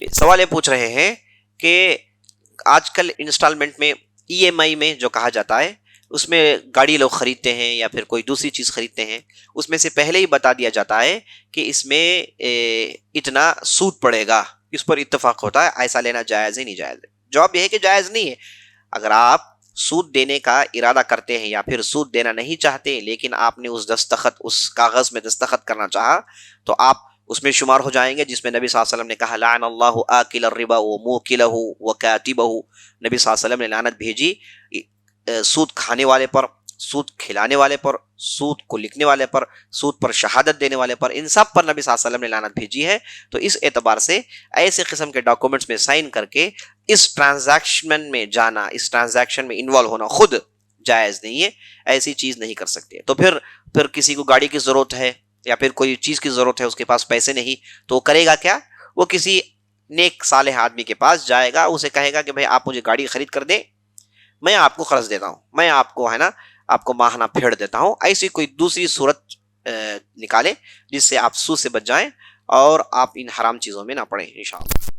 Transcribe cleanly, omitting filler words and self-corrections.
सवाल ये पूछ रहे हैं कि आजकल इंस्टॉलमेंट में, ईएमआई में जो कहा जाता है, उसमें गाड़ी लोग खरीदते हैं या फिर कोई दूसरी चीज खरीदते हैं, उसमें से पहले ही बता दिया जाता है कि इसमें इतना सूद पड़ेगा, इस पर इत्तेफाक होता है, ऐसा लेना जायज है नहीं जायज है? जवाब यह है कि जायज नहीं है। अगर आप सूद देने का इरादा करते हैं या फिर सूद देना नहीं चाहते, लेकिन आपने उस कागज में दस्तखत करना चाहा, तो आप उसमें शुमार हो जाएंगे जिसमें नबी सल्लल्लाहु अलैहि वसल्लम ने कहा, लाअनल्लाहु आकिल रिबा व मुकिलहु व कातिबहु। नबी सल्लल्लाहु अलैहि वसल्लम ने लानत भेजी सूद खाने वाले पर, सूद खिलाने वाले पर, सूद को लिखने वाले पर, सूद पर शहादत देने वाले पर, इन सब पर नबी सल्लल्लाहु अलैहि वसल्लम ने लानत भेजी है। तो इस एतबार से ऐसे किस्म के डॉक्यूमेंट्स में साइन करके इस ट्रांजैक्शन में जाना, इस ट्रांजैक्शन में इन्वॉल्व होना खुद जायज नहीं है, ऐसी चीज नहीं कर सकते। तो फिर किसी को गाड़ी की जरूरत है या फिर कोई चीज की जरूरत है, उसके पास पैसे नहीं, तो वो करेगा क्या? वो किसी नेक सालेह आदमी के पास जाएगा, उसे कहेगा कि भाई आप मुझे गाड़ी खरीद कर दे, मैं आपको कर्ज देता हूं, मैं आपको, है ना, आपको माहाना फेड़ देता हूं। ऐसी कोई दूसरी सूरत निकाले जिससे आप सूद से बच जाएं और आप इन हराम चीजों में ना पड़े इंशाअल्लाह।